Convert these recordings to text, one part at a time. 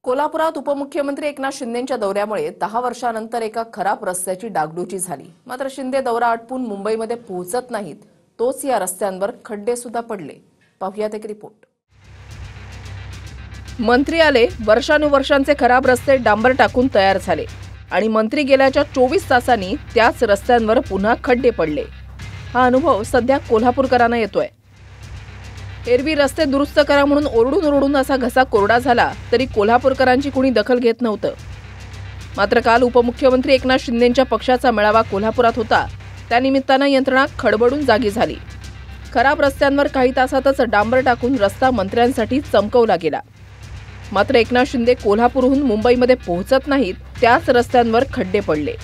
कोल्हापुरात उपमुख्यमंत्री एकनाथ शिंदेंच्या दौऱ्यामुळे 10 वर्षांनंतर एका खराब रस्त्याची डागडुजी झाली। मात्र शिंदे दौरा आटपून मुंबईमध्ये पोहोचत नाहीत, तोच या रस्त्यांवर खड्डे सुद्धा पडले। पाहूयात एक रिपोर्ट। मंत्री आले, वर्षानुवर्षांचे खराब रस्ते डांबर टाकून तयार झाले आणि मंत्री गेल्याच्या 24 तासांनी त्याच रस्त्यांवर पुन्हा खड्डे पडले। हा अनुभव सध्या कोल्हापूरकरांना येतोय। एरवी रस्ते दुरुस्त करा म्हणून ओरडून असा घसा कोरडा झाला तरी कोल्हापूरकरांची कुणी दखल घेत नव्हतं। मात्र काल उपमुख्यमंत्री एकनाथ शिंदेंच्या पक्षाचा मेळावा कोल्हापुरात होता, त्यानिमित्तानं यंत्रणा खडबडून जागी झाली। खराब रस्त्यांवर काही तासातच डांबर टाकून रस्ता मंत्र्यांसाठी चमकवला गेला। मात्र एकनाथ शिंदे कोल्हापूरहून मुंबईमध्ये पोहोचत नाहीत, त्याच रस्त्यांवर खड्डे पडले।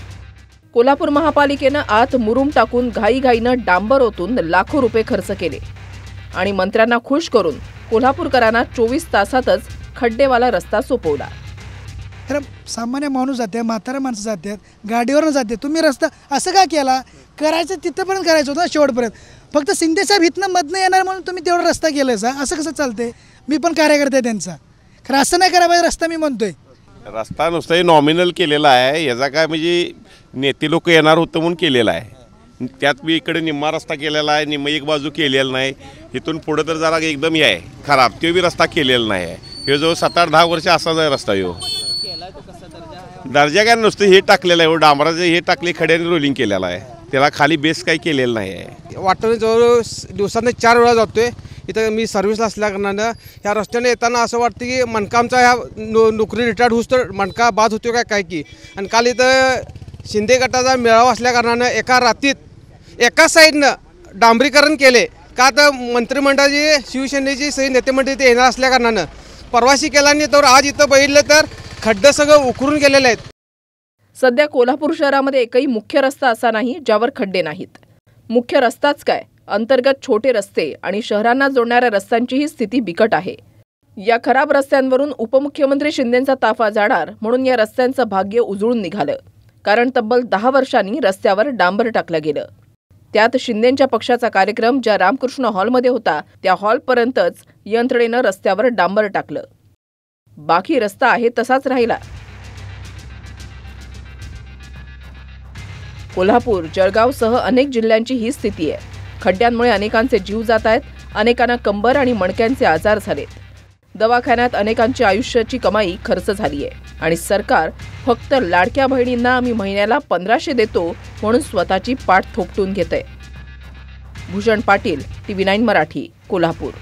कोल्हापूर महापालिकेनं आत मुरुम टाकून घाईघाईनं डांबर ओतून लाखो रुपये खर्च केले आणि मंत्र्यांना खुश करून कोल्हापूरकरांना 24 तासातच खड्डेवाला रस्ता सोपवला। तर सामान्य माणूस जाते, म्हातारा माणसं जातात, गाडीवरून जाते, तुम्ही रस्ता असं का केला? करायचं तिथपर्यंत करायचं होतं शेवटपर्यंत। फक्त शिंदे साहेब इथनं मधनं येणार म्हणून तुम्ही तेवढा रस्ता केलायचा, असं कसं चालते? मी पण कार्यकर्ता आहे त्यांचा, खरं असं नाही करा पाहिजे रस्ता। मी म्हणतोय रस्ता नुसतं नॉमिनल केलेला आहे, याचा काय म्हणजे नेते लोक येणार होतं म्हणून केलेला आहे। त्यात मी इकडे निम्मा रस्ता केलेला आहे, निम्मा एक बाजू केलेला नाही। इथून पुढे तर जरा एकदम हे आहे खराब, तो बी रस्ता केलेला नाही आहे। हे जो 7-8-10 वर्ष असाच आहे रस्ता। ह्यो दर्जा काय नुसतं हे टाकलेलं आहे, डांबराचं हे टाकले, खड्याने रोलिंग केलेलं आहे, त्याला खाली बेस काही केलेलं नाही आहे। वाटतं जवळ दिवसांना 4 वेळा जातोय। इथं मी सर्व्हिसला असल्याकारणानं ह्या रस्त्याने येताना असं वाटतं की मनकामचा ह्या नोकरी रिटायर्ड होऊस तर मनका बाद होतो काय की। आणि काल इथं शिंदे गटाचा मेळावा असल्याकारणानं एका रात्रीत एका साईडनं डांबरीकरण केले का तर मंत्रिमंडळाची शिवसेनेची सही नेतेमंडळी ते येणार असल्याकारणानं परवाशी केला नाही, तर आज इथं बघितलं तर खड्डे सगळं उकरून गेलेले आहेत। सध्या कोल्हापूर शहरामध्ये एकही मुख्य रस्ता असा नाही ज्यावर खड्डे नाहीत। मुख्य रस्ताच काय, अंतर्गत छोटे रस्ते आणि शहरांना जोडणाऱ्या रस्त्यांचीही स्थिती बिकट आहे। या खराब रस्त्यांवरून उपमुख्यमंत्री शिंदेंचा ताफा जाणार म्हणून या रस्त्यांचं भाग्य उजळून निघालं, कारण तब्बल 10 वर्षांनी रस्त्यावर डांबर टाकलं गेलं। त्यात शिंदेंच्या पक्षाचा कार्यक्रम ज्या रामकृष्ण हॉलमध्ये होता त्या हॉलपर्यंतच यंत्रणेनं रस्त्यावर डांबर टाकलं, बाकी रस्ता आहे तसाच राहिला। कोल्हापूर, जळगावसह अनेक जिल्ह्यांची ही स्थिती आहे। खड्ड्यांमुळे अनेकांचे जीव जात आहेत, अनेकांना कंबर आणि मणक्यांचे आजार झालेत, दवाखान्यात अनेकांची आयुष्याची कमाई खर्च झाली आहे आणि सरकार फक्त लाडक्या बहिणींना आम्ही महिन्याला 1500 देतो म्हणून स्वतःची पाठ थोपटून घेतंय। भूषण पाटील, TV9 मराठी, कोल्हापूर।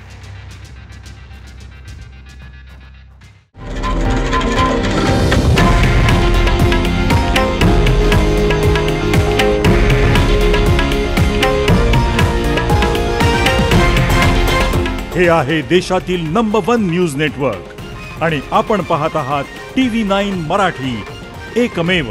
हे आहे देशातील नंबर 1 न्यूज नेटवर्क आणि आपण पाहत आहात TV9 मराठी, एकमेव।